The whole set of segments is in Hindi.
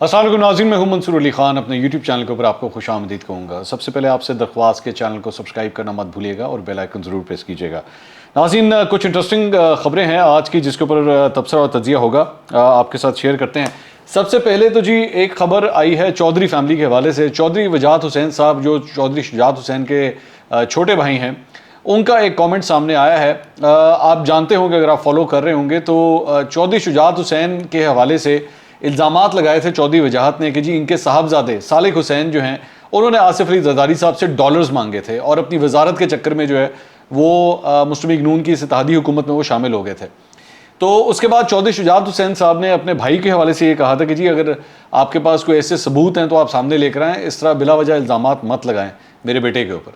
अस्सलाम वालेकुम नाज़रीन, मैं हूं मंसूर अली ख़ान। अपने यूट्यूब चैनल के ऊपर आपको खुशामदीद कहूँगा। सबसे पहले आपसे दरख्वास्त के चैनल को सब्सक्राइब करना मत भूलिएगा और बेल आइकन ज़रूर प्रेस कीजिएगा। नाज़रीन, कुछ इंटरेस्टिंग खबरें हैं आज की जिसके ऊपर तबसरा और तजिया होगा, आपके साथ शेयर करते हैं। सबसे पहले तो जी एक खबर आई है चौधरी फैमिली के हवाले से। चौधरी वजाहत हुसैन साहब जो चौधरी शुजात हुसैन के छोटे भाई हैं, उनका एक कमेंट सामने आया है। आप जानते होंगे, अगर आप फॉलो कर रहे होंगे तो चौधरी शुजात हुसैन के हवाले से इल्ज़ामात लगाए थे चौधरी वजाहत ने कि जी इनके साहबजादे सालिक हुसैन जो हैं उन्होंने आसिफ अली जरदारी साहब से डॉलर्स मांगे थे और अपनी वजारत के चक्कर में जो है वो मुस्लिम लीग नून की इत्तेहादी हुकूमत में वो शामिल हो गए थे। तो उसके बाद चौधरी शुजात हुसैन साहब ने अपने भाई के हवाले से ये कहा था कि जी अगर आपके पास कोई ऐसे सबूत हैं तो आप सामने लेकर आएँ, इस तरह बिला वजह इल्ज़ामात मत लगाएं मेरे बेटे के ऊपर।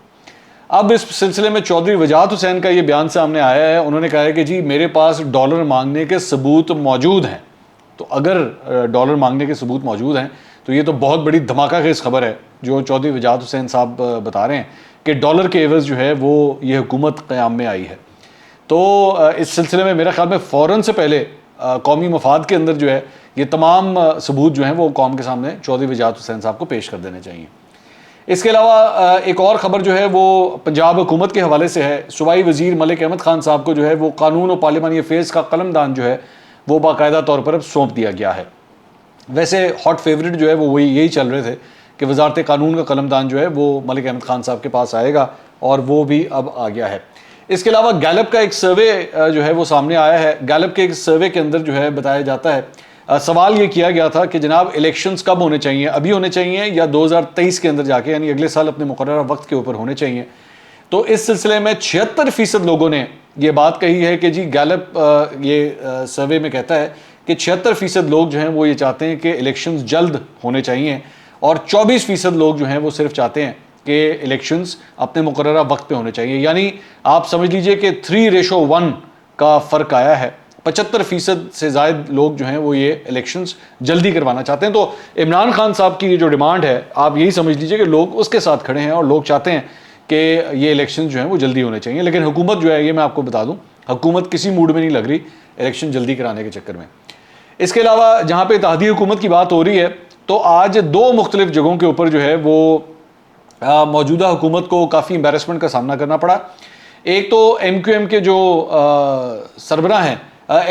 अब इस सिलसिले में चौधरी वजाहत हुसैन का ये बयान सामने आया है। उन्होंने कहा है कि जी मेरे पास डॉलर मांगने के सबूत मौजूद हैं। तो अगर डॉलर मांगने के सबूत मौजूद हैं तो ये तो बहुत बड़ी धमाका खेज़ खबर है जो चौधरी वजाहत हुसैन साहब बता रहे हैं कि डॉलर के एवज़ जो है वो ये हुकूमत क़याम में आई है। तो इस सिलसिले में मेरा ख्याल में फ़ौरन से पहले कौमी मफाद के अंदर जो है ये तमाम सबूत जो हैं वो कौम के सामने चौधरी वजाहत हुसैन साहब को पेश कर देने चाहिए। इसके अलावा एक और ख़बर जो है वो पंजाब हुकूमत के हवाले से है। सूबाई वज़ीर मलिक अहमद ख़ान साहब को जो है वो कानून और पार्लिमानी अफेयर्स का कलमदान जो है वो बाकायदा तौर पर अब सौंप दिया गया है। वैसे हॉट फेवरेट जो है वो वही यही चल रहे थे कि वजारत कानून का कलमदान जो है वो मलिक अहमद ख़ान साहब के पास आएगा और वो भी अब आ गया है। इसके अलावा गैलप का एक सर्वे जो है वो सामने आया है। गैलप के एक सर्वे के अंदर जो है बताया जाता है, सवाल ये किया गया था कि जनाब इलेक्शंस कब होने चाहिए, अभी होने चाहिए या 2023 के अंदर जाके, यानी अगले साल अपने मुकर्रर वक्त के ऊपर होने चाहिए। तो इस सिलसिले में 76% लोगों ने ये बात कही है कि जी गैलप ये सर्वे में कहता है कि 76% लोग जो हैं वो ये चाहते हैं कि इलेक्शंस जल्द होने चाहिए और 24% लोग जो हैं वो सिर्फ चाहते हैं कि इलेक्शंस अपने मुकर्ररा वक्त पे होने चाहिए। यानी आप समझ लीजिए कि 3:1 का फ़र्क आया है। 75% से ज़ायद लोग जो हैं वो ये इलेक्शंस जल्दी करवाना चाहते हैं। तो इमरान खान साहब की ये जो डिमांड है, आप यही समझ लीजिए कि लोग उसके साथ खड़े हैं और लोग चाहते हैं कि ये इलेक्शन जो हैं वो जल्दी होने चाहिए। लेकिन हुकूमत जो है, ये मैं आपको बता दूं, हुकूमत किसी मूड में नहीं लग रही इलेक्शन जल्दी कराने के चक्कर में। इसके अलावा जहाँ पे इत्तेहादी हुकूमत की बात हो रही है तो आज दो मुख्तलिफ जगहों के ऊपर जो है वो मौजूदा हुकूमत को काफ़ी एम्बेरसमेंट का सामना करना पड़ा। एक तो MQM के जो सरबराह हैं,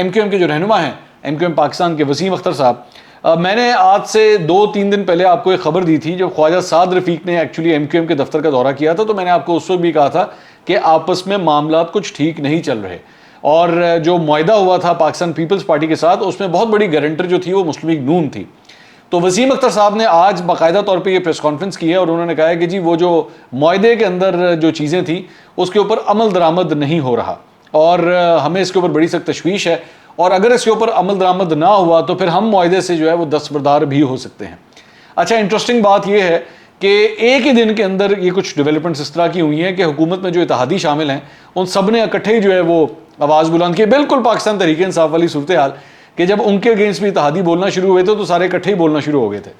MQM के जो रहनुमा हैं, MQM पाकिस्तान के वसीम अख्तर साहब, मैंने आज से 2-3 दिन पहले आपको एक खबर दी थी जब ख्वाजा साद रफ़ीक ने एक्चुअली MQM के दफ्तर का दौरा किया था। तो मैंने आपको उस वक्त भी कहा था कि आपस में मामलात कुछ ठीक नहीं चल रहे और जो मुआहदा हुआ था पाकिस्तान पीपल्स पार्टी के साथ उसमें बहुत बड़ी गारंटर जो थी वो मुस्लिम लीग नून थी। तो वसीम अख्तर साहब ने आज बाकायदा तौर पे ये प्रेस कॉन्फ्रेंस की है और उन्होंने कहा है कि जी वो जो मुआहदे के अंदर जो चीज़ें थी उसके ऊपर अमल दरामद नहीं हो रहा और हमें इसके ऊपर बड़ी सख्त तशवीश है और अगर इसके ऊपर अमल दरामद ना हुआ तो फिर हम मुआहदे से जो है वो दस्तबरदार भी हो सकते हैं। अच्छा, इंटरेस्टिंग बात यह है कि एक ही दिन के अंदर ये कुछ डेवलपमेंट्स इस तरह की हुई हैं कि हुकूमत में जो इत्तेहादी शामिल हैं उन सब ने इकट्ठे जो है वो आवाज़ बुलंद की। बिल्कुल पाकिस्तान तहरीक इंसाफ वाली सूरत हाल कि जब उनके अगेंस्ट भी इत्तेहादी बोलना शुरू हुए थे तो सारे इकट्ठे ही बोलना शुरू हो गए थे।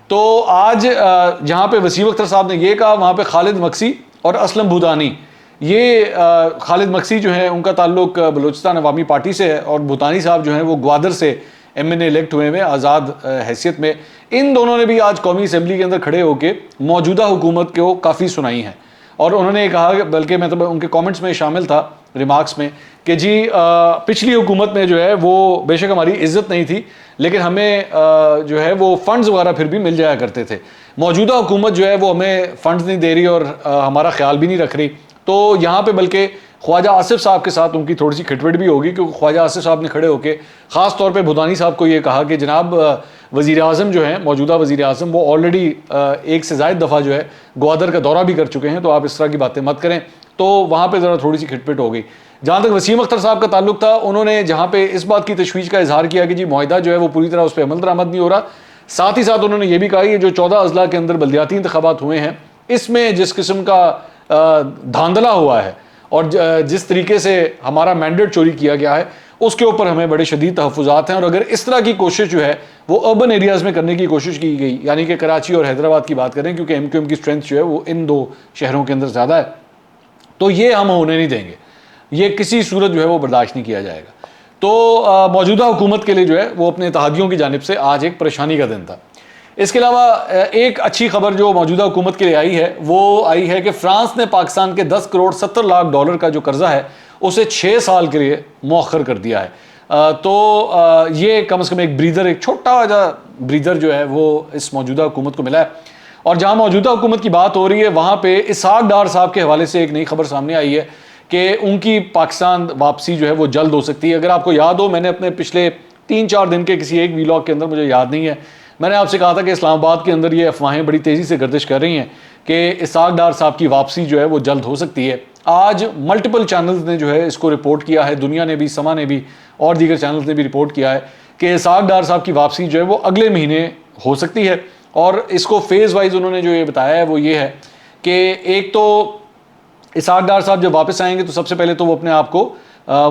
तो आज जहाँ पे वसीम अख्तर साहब ने ये कहा, वहाँ पे खालिद मक्सी और असलम भूतानी, ये खालिद मक्सी जो है उनका ताल्लुक बलूचिस्तान अवामी पार्टी से है और भूतानी साहब जो हैं वो ग्वादर से MNA इलेक्ट हुए हैं आज़ाद हैसियत में। इन दोनों ने भी आज कौमी असम्बली के अंदर खड़े होकर मौजूदा हुकूमत को काफ़ी सुनाई है और उन्होंने ये कहा, बल्कि मैं तो उनके कमेंट्स में शामिल था रिमार्क्स में, कि जी पिछली हुकूमत में जो है वो बेशक हमारी इज़्ज़त नहीं थी लेकिन हमें जो है वो फ़ंड्स वगैरह फिर भी मिल जाया करते थे। मौजूदा हुकूमत जो है वो हमें फ़ंड्स नहीं दे रही और हमारा ख्याल भी नहीं रख रही। तो यहाँ पे बल्कि ख्वाजा आसिफ साहब के साथ उनकी थोड़ी सी खिटपिट भी होगी क्योंकि ख्वाजा आसिफ साहब ने खड़े होकर ख़ास तौर पे भूतानी साहब को ये कहा कि जनाब वज़ीर आज़म जो है, मौजूदा वज़ीर आज़म, वो ऑलरेडी एक से ज़ायद दफ़ा जो है ग्वादर का दौरा भी कर चुके हैं, तो आप इस तरह की बातें मत करें। तो वहाँ पर ज़रा थोड़ी सी खिटपिट हो गई। जहाँ तक वसीम अख्तर साहब का ताल्लुक था, उन्होंने जहाँ पे इस बात की तशवीश का इजहार किया कि जी मुआहदा जो है वो पूरी तरह उस पर अमल दरामद नहीं हो रहा, साथ ही साथ उन्होंने ये भी कहा कि जो 14 अजला के अंदर बल्दियाती इंतखाबात हुए हैं इसमें जिस किस्म का धांधला हुआ है और जिस तरीके से हमारा मैंडेट चोरी किया गया है उसके ऊपर हमें बड़े शदीद तहफ़्फ़ुज़ात हैं और अगर इस तरह की कोशिश जो है वो अर्बन एरियाज़ में करने की कोशिश की गई, यानी कि कराची और हैदराबाद की बात करें क्योंकि MQM की स्ट्रेंथ जो है वो इन दो शहरों के अंदर ज़्यादा है, तो ये हम होने नहीं देंगे, ये किसी सूरत जो है वो बर्दाश्त नहीं किया जाएगा। तो मौजूदा हुकूमत के लिए जो है वो अपने इत्तेहादियों की जानिब से आज एक परेशानी का दिन था। इसके अलावा एक अच्छी खबर जो मौजूदा हुकूमत के लिए आई है वो आई है कि फ्रांस ने पाकिस्तान के 10 करोड़ 70 लाख डॉलर का जो कर्जा है उसे 6 साल के लिए मौखर कर दिया है। ये कम से कम एक ब्रीदर, एक छोटा सा ब्रीदर जो है वो इस मौजूदा हुकूमत को मिला है। और जहां मौजूदा हुकूमत की बात हो रही है वहां पे इसहाक डार साहब के हवाले से एक नई खबर सामने आई है कि उनकी पाकिस्तान वापसी जो है वो जल्द हो सकती है। अगर आपको याद हो, मैंने अपने पिछले 3-4 दिन के किसी एक वीलॉग के अंदर, मुझे याद नहीं है, मैंने आपसे कहा था कि इस्लामाबाद के अंदर ये अफवाहें बड़ी तेज़ी से गर्दिश कर रही हैं कि इसहाक डार साहब की वापसी जो है वो जल्द हो सकती है। आज मल्टीपल चैनल्स ने जो है इसको रिपोर्ट किया है, दुनिया ने भी, समा ने भी और दीगर चैनल्स ने भी रिपोर्ट किया है कि इसहाक डार साहब की वापसी जो है वो अगले महीने हो सकती है। और इसको फेज़ वाइज उन्होंने जो ये बताया है वो ये है कि एक तो इसहाक डार साहब जब वापस आएंगे तो सबसे पहले तो वो अपने आप को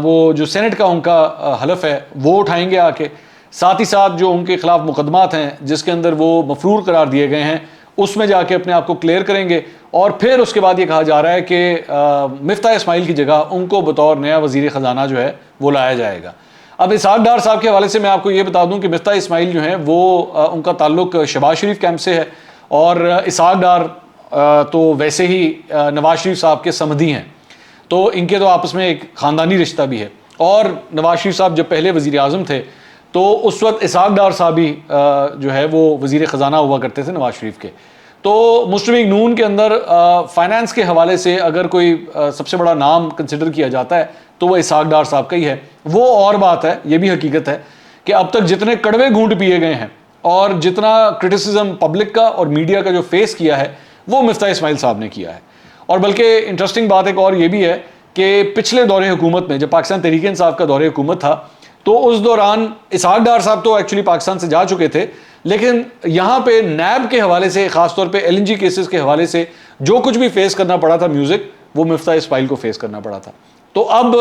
वो जो सेनेट का उनका हलफ है वो उठाएंगे आके, साथ ही साथ जो उनके खिलाफ मुकदमात हैं जिसके अंदर वो मफरूर करार दिए गए हैं उसमें जाके अपने आप को क्लियर करेंगे। और फिर उसके बाद ये कहा जा रहा है कि मिफ्ता इस्माइल की जगह उनको बतौर नया वजीर ख़जाना जो है वो लाया जाएगा। अब इसहाक डार साहब के हवाले से मैं आपको ये बता दूं कि मिफ्ता इस्माइल जो है वो उनका ताल्लुक शहबाज शरीफ कैंप से है और इसहाक डार तो वैसे ही नवाज शरीफ साहब के समधी हैं, तो इनके तो आपस में एक ख़ानदानी रिश्ता भी है। और नवाज शरीफ साहब जब पहले वज़ीर आज़म थे तो उस वक्त इसहाक डार साहब ही जो है वो वज़ीर ख़जाना हुआ करते थे नवाज शरीफ के। तो मुस्लिम लीग नून के अंदर फाइनेंस के हवाले से अगर कोई सबसे बड़ा नाम कंसिडर किया जाता है तो वह इसहाक डार साहब का ही है। वो और बात है, ये भी हकीकत है कि अब तक जितने कड़वे घूंट पिए गए हैं और जितना क्रिटिसिज्म पब्लिक का और मीडिया का जो फेस किया है वो मिफ्ता इस्माइल साहब ने किया है। और बल्कि इंटरेस्टिंग बात एक और ये भी है कि पिछले दौरे हुकूमत में जब पाकिस्तान तहरीक इंसाफ का दौरे हुकूमत था तो उस दौरान इसहाक डार साहब तो एक्चुअली पाकिस्तान से जा चुके थे, लेकिन यहाँ पे नैब के हवाले से, खासतौर पे LNG केसेस के हवाले से जो कुछ भी फेस करना पड़ा था म्यूजिक, वो मिफ्ता इस्माइल को फेस करना पड़ा था। तो अब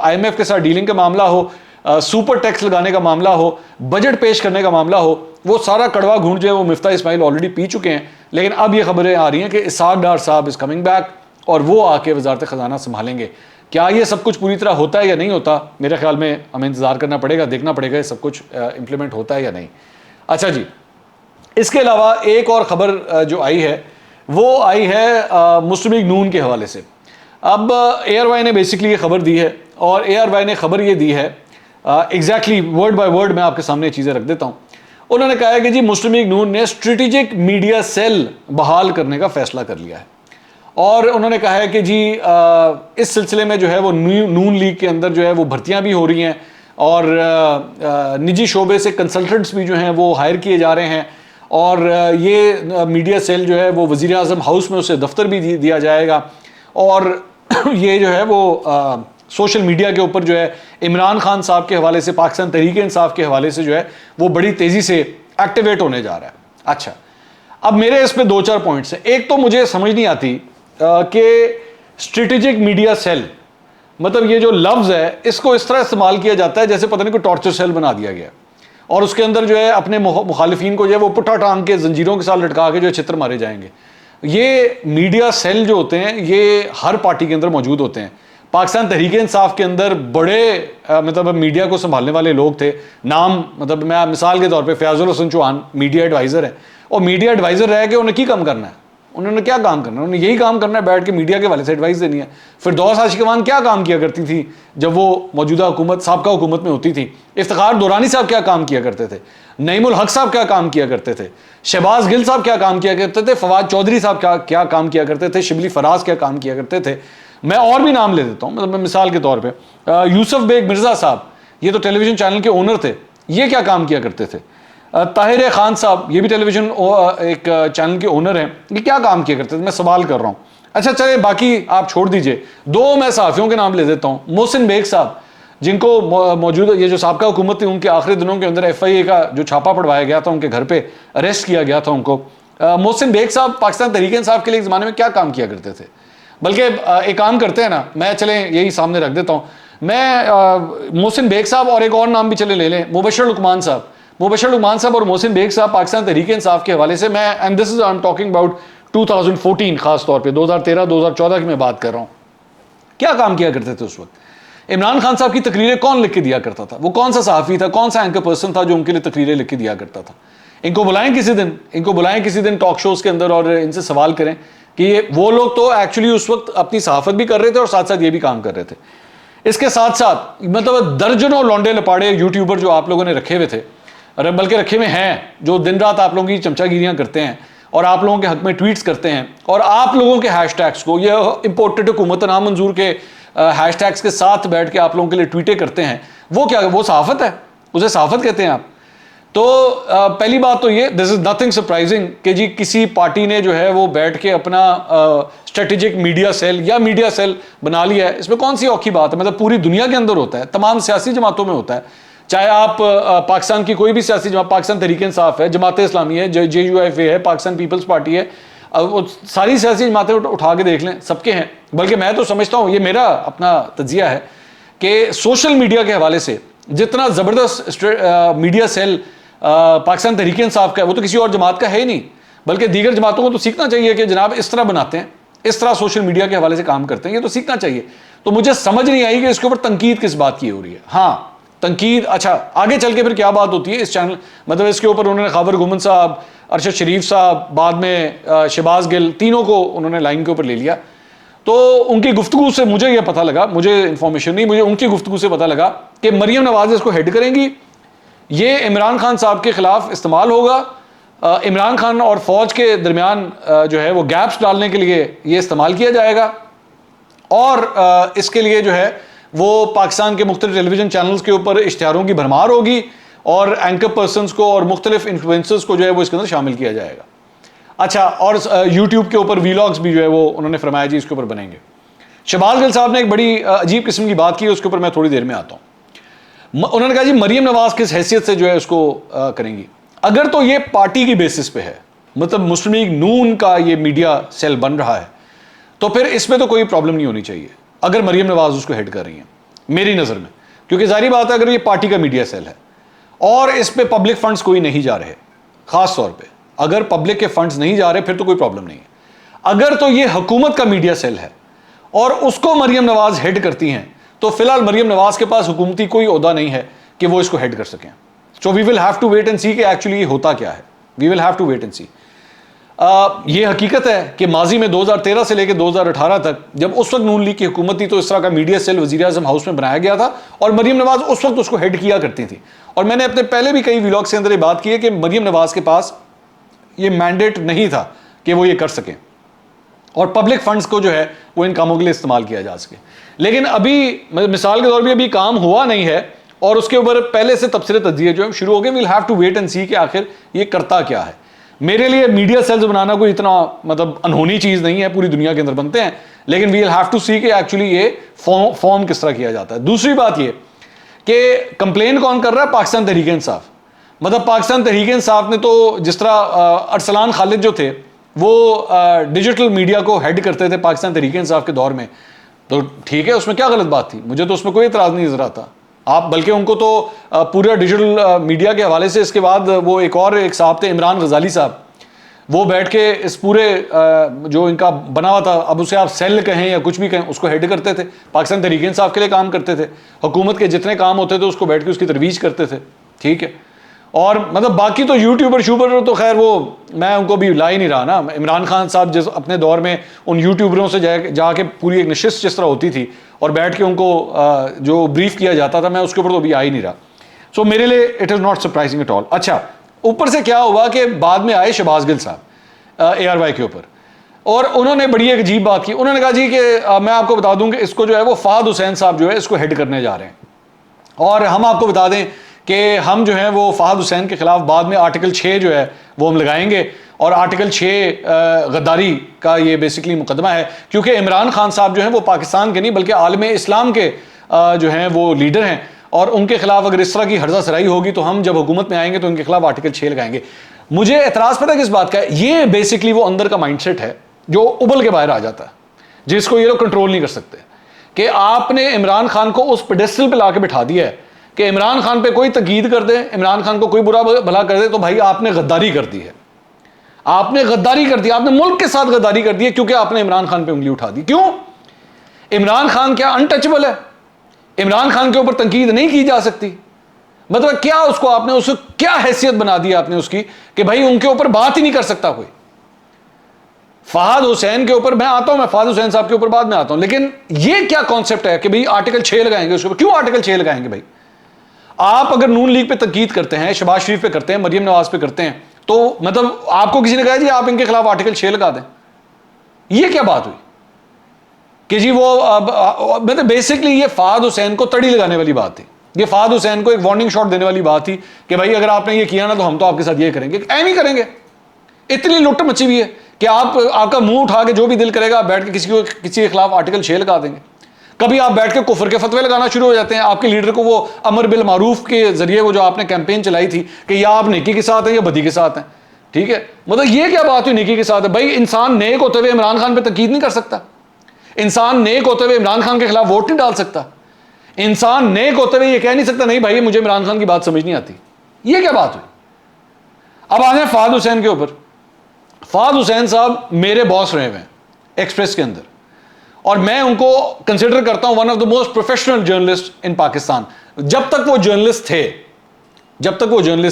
IMF के साथ डीलिंग का मामला हो, सुपर टैक्स लगाने का मामला हो, बजट पेश करने का मामला हो, वो सारा कड़वा घूंट जो है वो मिफ्ता इस्माइल ऑलरेडी पी चुके हैं। लेकिन अब ये खबरें आ रही हैं कि इसहाक डार साहब इज़ कमिंग बैक और वो आके वजारत ख़जाना संभालेंगे। क्या ये सब कुछ पूरी तरह होता है या नहीं होता, मेरे ख्याल में हमें इंतज़ार करना पड़ेगा, देखना पड़ेगा ये सब कुछ इम्प्लीमेंट होता है या नहीं। अच्छा जी, इसके अलावा एक और ख़बर जो आई है वो आई है मुस्लिम लीग नून के हवाले से। अब ARY ने बेसिकली ये खबर दी है और ARY ने खबर ये दी है एग्जैक्टली वर्ड बाय वर्ड, मैं आपके सामने चीज़ें रख देता हूँ। उन्होंने कहा है कि जी मुस्लिम लीग नून ने स्ट्रेटेजिक मीडिया सेल बहाल करने का फैसला कर लिया है और उन्होंने कहा है कि जी इस सिलसिले में जो है वो नून लीग के अंदर जो है वो भर्तियां भी हो रही हैं और निजी शोबे से कंसल्टेंट्स भी जो हैं वो हायर किए जा रहे हैं और ये मीडिया सेल जो है वो वज़ीर आज़म हाउस में उसे दफ्तर भी दिया जाएगा और ये जो है वो सोशल मीडिया के ऊपर जो है इमरान खान साहब के हवाले से, पाकिस्तान तहरीक इंसाफ के हवाले से जो है वो बड़ी तेज़ी से एक्टिवेट होने जा रहा है। अच्छा, अब मेरे इस पे 2-4 पॉइंट्स हैं। एक तो मुझे समझ नहीं आती कि स्ट्रेटेजिक मीडिया सेल, मतलब ये जो लफ्ज़ है इसको इस तरह इस्तेमाल किया जाता है जैसे पता नहीं कोई टॉर्चर सेल बना दिया गया और उसके अंदर जो है अपने मुखालिफिन को जो है वो पुट्ठा टांग के जंजीरों के साथ लटका के जो है चित्र मारे जाएंगे। ये मीडिया सेल जो होते हैं ये हर पार्टी के अंदर मौजूद होते हैं। पाकिस्तान तहरीक इंसाफ के अंदर बड़े मतलब मीडिया को संभालने वाले लोग थे, नाम मतलब मैं मिसाल के तौर पे फयाजुल हसन चौहान मीडिया एडवाइज़र है और मीडिया एडवाइज़र रह के उन्हें क्या काम करना है, उन्होंने क्या काम करना है, उन्हें यही काम करना है बैठ के मीडिया के वाले से एडवाइस देनी है। फिरदौस आशिकवान क्या काम किया करती थी जब वो मौजूदा हुकूमत, साबका हुकूमत में होती थी? इफ्तिखार दुरानी साहब क्या काम किया करते थे? नईमुल हक साहब क्या काम किया करते थे? शहबाज गिल साहब क्या काम किया करते थे? फवाद चौधरी साहब क्या काम किया करते थे? शिबली फराज क्या काम किया करते थे? मैं और भी नाम ले देता हूँ, मतलब मिसाल के तौर पर यूसुफ बेग मिर्ज़ा साहब, ये तो टेलीविज़न चैनल के ओनर थे, ये क्या काम किया करते थे? ताहिर खान साहब, ये भी टेलीविज़न एक चैनल के ओनर हैं, ये क्या काम किया करते थे? मैं सवाल कर रहा हूँ। अच्छा चले बाकी आप छोड़ दीजिए, 2 मैं सहाफ़ियों के नाम ले देता हूँ। मोहसिन बेग साहब, जिनको मौजूदा ये जो साबका हुकूमत थी उनके आखिरी दिनों के अंदर FIA का जो छापा पड़वाया गया था, उनके घर पे अरेस्ट किया गया था उनको। मोहसिन बेग साहब पाकिस्तान तहरीक इंसाफ के लिए इस ज़माने में क्या काम किया करते थे? बल्कि एक काम करते हैं ना, मैं चले यही सामने रख देता हूँ, मैं मोहसिन बेग साहब और एक और नाम भी चले ले लें, मुबशर लुकमान साहब। मुबशर लुकमान साहब और मोहसिन बेग साहब पाकिस्तान तहरीक इंसाफ के हवाले से, मैं and this is I am talking about 2014, खास तौर पे 2013-2014 की मैं बात कर रहा हूँ, क्या काम किया करते थे उस वक्त? इमरान खान साहब की तकरीरें कौन लिख के दिया करता था? वो कौन सा सहाफ़ी था, कौन सा एंकर पर्सन था जो उनके लिए तकरीरें लिख के दिया करता था? इनको बुलाएं किसी दिन टॉक शोज के अंदर और इनसे सवाल करें कि ये वो लोग तो एक्चुअली उस वक्त अपनी सहाफत भी कर रहे थे और साथ साथ ये भी काम कर रहे थे। इसके साथ साथ मतलब दर्जनों लौंडे लपाड़े यूट्यूबर जो आप लोगों ने रखे हुए थे, अरे बल्कि रखे हुए हैं, जो दिन रात आप लोगों की चमचागिरियां करते हैं और आप लोगों के हक में ट्वीट्स करते हैं और आप लोगों के हैशटैग्स को, ये इंपोर्टेड हुकूमत नामंजूर के हैशटैग्स के साथ बैठ के आप लोगों के लिए ट्वीटें करते हैं, वो क्या, वो सहाफत है? उसे सहाफत कहते हैं आप? तो पहली बात तो ये, दिस इज नथिंग सरप्राइजिंग कि जी किसी पार्टी ने जो है वो बैठ के अपना स्ट्रेटेजिक मीडिया सेल या मीडिया सेल बना लिया है। इसमें कौन सी औखी बात है? मतलब पूरी दुनिया के अंदर होता है, तमाम सियासी जमातों में होता है, चाहे आप पाकिस्तान की कोई भी सियासी जमात, पाकिस्तान तहरीक-ए-इंसाफ है, जमात इस्लामी है, JUIF है, पाकिस्तान पीपल्स पार्टी है, वो सारी सियासी जमातें उठा के देख लें, सबके हैं। बल्कि मैं तो समझता हूँ, ये मेरा अपना तजिया है कि सोशल मीडिया के हवाले से जितना ज़बरदस्त मीडिया सेल पाकिस्तान तहरीक-ए-इंसाफ का है, वो तो किसी और जमात का है ही नहीं। बल्कि दीगर जमातों को तो सीखना चाहिए कि जनाब इस तरह बनाते हैं, इस तरह सोशल मीडिया के हवाले से काम करते हैं, ये तो सीखना चाहिए। तो मुझे समझ नहीं आई कि इसके ऊपर तनकीद किस बात की हो रही है। हाँ, तनकीद, अच्छा आगे चल के फिर क्या बात होती है इस चैनल, मतलब इसके ऊपर उन्होंने खबर गुमन साहब, अरशद शरीफ साहब, बाद में शहबाज गिल, तीनों को उन्होंने लाइन के ऊपर ले लिया। तो उनकी गुफ्तगू से मुझे यह पता लगा, मुझे इंफॉर्मेशन नहीं, मुझे उनकी गुफ्तगू से पता लगा कि मरियम नवाज इसको हेड करेंगी, ये इमरान खान साहब के खिलाफ इस्तेमाल होगा, इमरान खान और फौज के दरमियान जो है वो गैप्स डालने के लिए ये इस्तेमाल किया जाएगा और इसके लिए जो है वो पाकिस्तान के मुख्तलिफ टेलीविजन चैनल्स के ऊपर इश्तिहारों की भरमार होगी और एंकर पर्सनस को और मुख्तलिफ इन्फ्लुएंसर्स को जो है वो इसके अंदर शामिल किया जाएगा। अच्छा, और यूट्यूब के ऊपर वीलॉग्स भी जो है वो उन्होंने फरमाया जी इसके ऊपर बनेंगे। शहबाज गिल साहब ने एक बड़ी अजीब किस्म की बात की, उसके ऊपर मैं थोड़ी देर में आता हूँ। उन्होंने कहा जी मरियम नवाज किस हैसियत से जो है उसको करेंगी। अगर तो ये पार्टी की बेसिस पे है, मतलब मुस्लिम लीग नून का ये मीडिया सेल बन रहा है, तो फिर इसमें तो कोई प्रॉब्लम नहीं होनी चाहिए अगर मरियम नवाज उसको हेड कर रही हैं, मेरी नज़र में। क्योंकि जाहिर बात है अगर ये पार्टी का मीडिया सेल है और इस पे पब्लिक फंड्स कोई नहीं जा रहे, खास तौर पे अगर पब्लिक के फंड्स नहीं जा रहे, फिर तो कोई प्रॉब्लम नहीं है। अगर तो ये हुकूमत का मीडिया सेल है और उसको मरियम नवाज हेड करती हैं, तो फिलहाल मरियम नवाज के पास हुकूमती कोई ओहदा नहीं है कि वो इसको हेड कर सकें। So we will have to wait and see कि एक्चुअली ये होता क्या है। We will have to wait and see. ये हकीकत है कि माजी में 2013 से लेकर 2018 तक जब उस वक्त नून लीग की हुकूमत थी, तो इस तरह का मीडिया सेल वज़ीर-ए-आज़म हाउस में बनाया गया था और मरियम नवाज उस वक्त उसको हेड किया करती थी। और मैंने अपने पहले भी कई व्लॉग्स के अंदर ये बात की है कि मरियम नवाज के पास ये मैंडेट नहीं था कि वो ये कर सकें और पब्लिक फंड्स को जो है वो इन कामों के लिए इस्तेमाल किया जा सके। लेकिन अभी मिसाल के तौर पर अभी काम हुआ नहीं है और उसके ऊपर पहले से तबसरे तज्जिए जो शुरू हो गए। Will have to wait and see कि आखिर ये करता क्या है। मेरे लिए मीडिया सेल्स बनाना कोई इतना मतलब अनहोनी चीज़ नहीं है, पूरी दुनिया के अंदर बनते हैं, लेकिन वी विल हैव टू सी कि एक्चुअली ये फॉर्म किस तरह किया जाता है। दूसरी बात ये कि कंप्लेन कौन कर रहा है? पाकिस्तान तहरीक-ए-इंसाफ। मतलब पाकिस्तान तहरीक-ए-इंसाफ ने तो जिस तरह अरसलान खालिद जो थे वो डिजिटल मीडिया को हेड करते थे पाकिस्तान तहरीक-ए-इंसाफ के दौर में, तो ठीक है, उसमें क्या गलत बात थी? मुझे तो उसमें कोई एतराज़ नहीं नजर आता। आप बल्कि उनको तो पूरा डिजिटल मीडिया के हवाले से इसके बाद वो एक साहब थे इमरान गजाली साहब, वो बैठ के इस पूरे जो इनका बना हुआ था, अब उसे आप सेल कहें या कुछ भी कहें, उसको हेड करते थे। पाकिस्तान तहरीक-ए-इंसाफ के लिए काम करते थे, हुकूमत के जितने काम होते थे उसको बैठ के उसकी तरवीज करते थे, ठीक है। और मतलब बाकी तो यूट्यूबर तो खैर वो मैं उनको भी ला ही नहीं रहा ना। इमरान खान साहब जिस अपने दौर में उन यूट्यूबरों से जाके पूरी एक नशिस्त जिस तरह होती थी और बैठ के उनको जो ब्रीफ किया जाता था, मैं उसके ऊपर तो अभी आ ही नहीं रहा। सो मेरे लिए it is not surprising at all. अच्छा, ऊपर से क्या हुआ कि बाद में आए शहबाज गिल साहब ARY के ऊपर और उन्होंने बड़ी एक अजीब बात की। उन्होंने कहा जी कि मैं आपको बता दूं कि इसको जो है वो फ़ाहद हुसैन साहब जो है इसको हेड करने जा रहे हैं और हम आपको बता दें कि हम जो है वो फ़ाहद हुसैन के ख़िलाफ़ बाद में आर्टिकल 6 जो है वो हम लगाएंगे और आर्टिकल 6 गद्दारी का ये बेसिकली मुकदमा है, क्योंकि इमरान खान साहब जो हैं वो पाकिस्तान के नहीं बल्कि आलम इस्लाम के जो हैं वो लीडर हैं और उनके खिलाफ अगर इस तरह की हर्जा सराई होगी तो हम जब हुकूमत में आएंगे तो उनके खिलाफ आर्टिकल 6 लगाएंगे। मुझे एतराज़ पता है किस बात का है? ये बेसिकली वो अंदर का माइंडसेट है जो उबल के बाहर आ जाता है, जिसको ये लोग कंट्रोल नहीं कर सकते कि आपने इमरान खान को उस पेडेस्टल पे ला के बिठा दिया है कि इमरान खान पे कोई तकीद कर दे, इमरान खान को कोई बुरा भला कर दे तो भाई आपने गद्दारी कर दी है, आपने गद्दारी कर दी, आपने मुल्क के साथ गद्दारी कर दी है, क्योंकि आपने इमरान खान पे उंगली उठा दी। क्यों? इमरान खान क्या अनटचेबल है? इमरान खान के ऊपर तनकीद नहीं की जा सकती? मतलब क्या उसको आपने, उसको क्या हैसियत बना दी आपने उसकी कि भाई उनके ऊपर बात ही नहीं कर सकता कोई। फहाद हुसैन के ऊपर मैं आता हूं, मैं फहाद हुसैन साहब के ऊपर बाद में आता हूं, लेकिन ये क्या कॉन्सेप्ट है कि भाई आर्टिकल 6 लगाएंगे उसके ऊपर? क्यों आर्टिकल 6 लगाएंगे भाई? आप अगर नून लीग पे तनकीद करते हैं, शहबाज शरीफ पे करते हैं, मरियम नवाज पे करते हैं, तो मतलब आपको किसी ने कहा जी आप इनके खिलाफ आर्टिकल 6 लगा दें? ये क्या बात हुई कि जी वो मतलब बेसिकली ये फहाद हुसैन को तड़ी लगाने वाली बात थी। ये फहाद हुसैन को एक वार्निंग शॉट देने वाली बात थी कि भाई अगर आपने ये किया ना तो हम तो आपके साथ ये करेंगे। ऐ नहीं करेंगे। इतनी लुट मची हुई है कि आपका मुंह उठा के जो भी दिल करेगा आप बैठ के किसी के खिलाफ आर्टिकल 6 लगा देंगे। कभी आप बैठ के कुफर के फतवे लगाना शुरू हो जाते हैं। आपके लीडर को वो अमर बिल मारूफ के जरिए वो जो आपने कैंपेन चलाई थी कि या आप नेकी के साथ हैं या बदी के साथ हैं, ठीक है, मतलब ये क्या बात हुई नेकी के साथ है? भाई इंसान नेक होते हुए इमरान खान पे तनकीद नहीं कर सकता। इंसान नेक होते हुए इमरान खान के खिलाफ वोट नहीं डाल सकता। इंसान नेक होते हुए ये कह नहीं सकता नहीं भाई मुझे इमरान खान की बात समझ नहीं आती। ये क्या बात हुई? अब आ जाए फहाद हुसैन के ऊपर। फहाद हुसैन साहब मेरे बॉस रहे हुए हैं एक्सप्रेस के अंदर, और मैं उनको कंसिडर करता हूं one of the most professional journalist इन पाकिस्तान। जब तक वो जर्नलिस्ट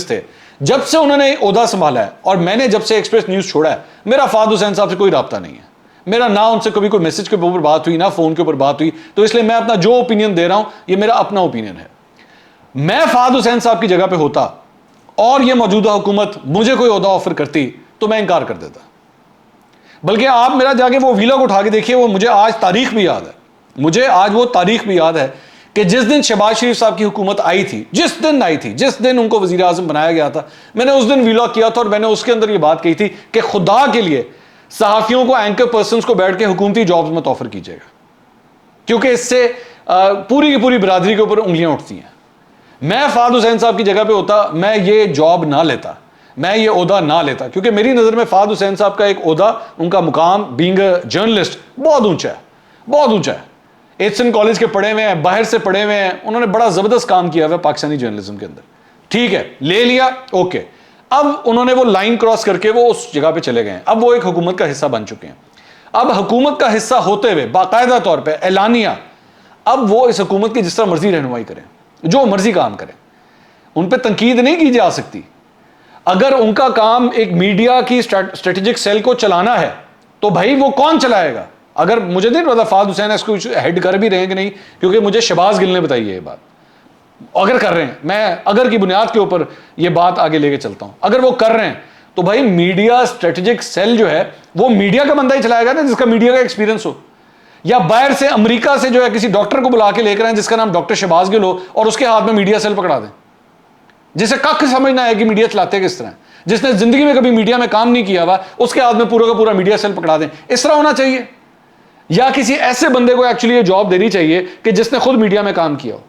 थे, जब से उन्होंने ओहदा संभाला है और मैंने जब से एक्सप्रेस न्यूज छोड़ा है, मेरा फहाद हुसैन साहब से कोई राब्ता नहीं है। मेरा ना उनसे कभी कोई मैसेज के ऊपर बात हुई, ना फोन के ऊपर बात हुई। तो इसलिए मैं अपना जो ओपिनियन दे रहा हूं ये मेरा अपना ओपिनियन है। मैं फहाद हुसैन साहब की जगह पे होता और ये मौजूदा हुकूमत मुझे कोई ओहदा ऑफर करती तो मैं इंकार कर देता। बल्कि आप मेरा जाके वो व्लॉग उठा के देखिए, वो मुझे आज तारीख भी याद है। मुझे आज वो तारीख भी याद है कि जिस दिन शहबाज शरीफ साहब की हुकूमत आई थी, जिस दिन उनको वजीर आजम बनाया गया था, मैंने उस दिन व्लॉग किया था और मैंने उसके अंदर ये बात कही थी कि खुदा के लिए सहाफियों को, एंकर पर्सन्स को बैठ के हुकूमती जॉब्स मत ऑफर कीजिएगा, क्योंकि इससे पूरी की पूरी बरादरी के ऊपर उंगलियां उठती हैं। मैं फहाद हुसैन साहब की जगह पे होता, मैं ये जॉब ना लेता, मैं ये ओहदा ना लेता, क्योंकि मेरी नज़र में फहाद हुसैन साहब का एक ओहदा, उनका मुकाम बीइंग जर्नलिस्ट बहुत ऊंचा है, बहुत ऊंचा है। एचएन कॉलेज के पढ़े हुए हैं, बाहर से पढ़े हुए हैं, उन्होंने बड़ा ज़बरदस्त काम किया हुआ है पाकिस्तानी जर्नलिज्म के अंदर। ठीक है, ले लिया, ओके। अब उन्होंने वो लाइन क्रॉस करके वो उस जगह पे चले गए। अब वो एक हुकूमत का हिस्सा बन चुके हैं। अब हुकूमत का हिस्सा होते हुए बाकायदा तौर पर एलानिया अब वो इस हुकूमत की जिस तरह मर्जी रहनुमाई करें, जो मर्जी काम करें, उन पर तनकीद नहीं की जा सकती। अगर उनका काम एक मीडिया की स्ट्रेटेजिक सेल को चलाना है तो भाई वो कौन चलाएगा? अगर मुझे नहीं पता फहाद हुसैन इसको हेड कर भी रहे हैं कि नहीं, क्योंकि मुझे शहबाज गिल ने बताई है ये बात। अगर कर रहे हैं, मैं अगर की बुनियाद के ऊपर ये बात आगे लेके चलता हूं, अगर वो कर रहे हैं तो भाई मीडिया स्ट्रेटेजिक सेल जो है वो मीडिया का बंदा ही चलाएगा ना, जिसका मीडिया का एक्सपीरियंस हो, या बाहर से अमेरिका से जो है किसी डॉक्टर को बुला के लेकर आए जिसका नाम डॉक्टर शहबाज गिल हो और उसके हाथ में मीडिया सेल पकड़ा दें, जिसे कख समझना है कि मीडिया चलाते किस तरह, जिसने जिंदगी में कभी मीडिया में काम नहीं किया हुआ उसके हाथ में पूरा का पूरा मीडिया सेल पकड़ा दें। इस तरह होना चाहिए, या किसी ऐसे बंदे को एक्चुअली ये जॉब देनी चाहिए कि जिसने खुद मीडिया में काम किया हो।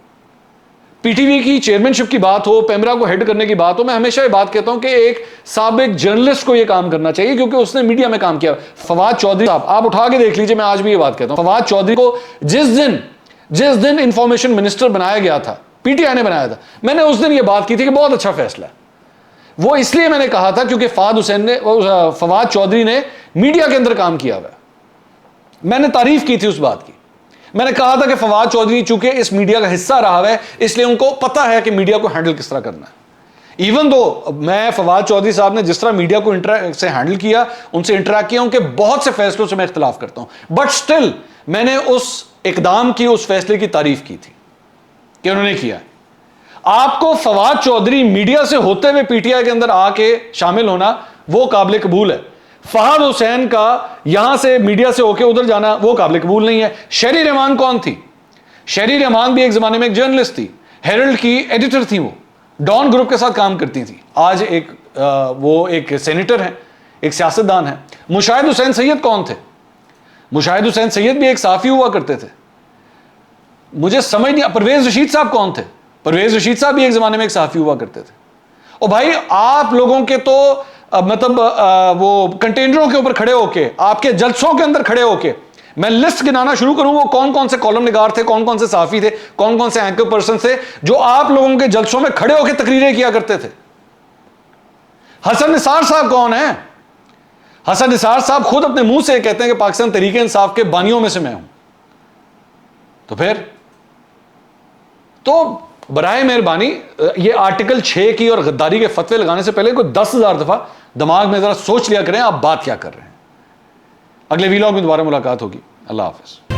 पीटीवी की चेयरमैनशिप की बात हो, पैमरा को हेड करने की बात हो, मैं हमेशा ये बात कहता हूं कि एक साबिक जर्नलिस्ट को ये काम करना चाहिए, क्योंकि उसने मीडिया में काम किया। फवाद चौधरी साहब आप उठा के देख लीजिए, मैं आज भी ये बात कहता हूं, फवाद चौधरी को जिस दिन इंफॉर्मेशन मिनिस्टर बनाया गया था, पीटीआई ने बनाया था, मैंने उस दिन ये बात की थी कि बहुत अच्छा फैसला है। वो इसलिए मैंने कहा था क्योंकि फवाद चौधरी ने मीडिया के अंदर काम किया हुआ है। मैंने तारीफ की थी उस बात की। मैंने कहा था कि फवाद चौधरी चूंकि इस मीडिया का हिस्सा रहा है इसलिए उनको पता है कि मीडिया को हैंडल किस तरह करना है। इवन दो मैं फवाद चौधरी साहब ने जिस तरह मीडिया को से हैंडल किया, उनसे इंटरेक्ट किया, उनके बहुत से फैसलों से मैं इख्तिलाफ करता हूं, बट स्टिल मैंने उस इकदाम की, उस फैसले की तारीफ की थी कि उन्होंने किया। आपको फवाद चौधरी मीडिया से होते हुए पीटीआई के अंदर आके शामिल होना वो काबिल कबूल है। फहाद हुसैन का यहां से मीडिया से होके उधर जाना वो काबिल कबूल नहीं है। शहरी रहमान कौन थी? शहरी रहमान भी एक जमाने में एक जर्नलिस्ट थी, हेरल्ड की एडिटर थी, वो डॉन ग्रुप के साथ काम करती थी। आज वो एक सेनेटर है, एक सियासतदान है। मुशाहिद हुसैन सैयद कौन थे? मुशाहिद हुसैन सैयद भी एक साफी हुआ करते थे। मुझे समझ नहीं। परवेज रशीद साहब कौन थे? परवेज रशीद साहब भी एक जमाने में एक साफी हुआ करते थे। और भाई आप लोगों के तो मतलब वो कंटेनरों के ऊपर खड़े होके, आपके जलसों के अंदर खड़े होके मैं लिस्ट गिनाना शुरू करूं वो कौन कौन से कॉलम निगार थे, कौन कौन से साफी थे, कौन कौन से एंकर पर्सन थे जो आप लोगों के जलसों में खड़े होकर तकरीरें किया करते थे। हसन निसार साहब कौन है? हसन निसार साहब खुद अपने मुंह से कहते हैं कि पाकिस्तान तहरीक इंसाफ के बानियों में से मैं हूं। तो फिर तो बराए मेहरबानी ये आर्टिकल 6 की और गद्दारी के फतवे लगाने से पहले कोई 10,000 दफा दिमाग में जरा सोच लिया करें आप बात क्या कर रहे हैं। अगले वीलॉग में दोबारा मुलाकात होगी। अल्लाह हाफिज।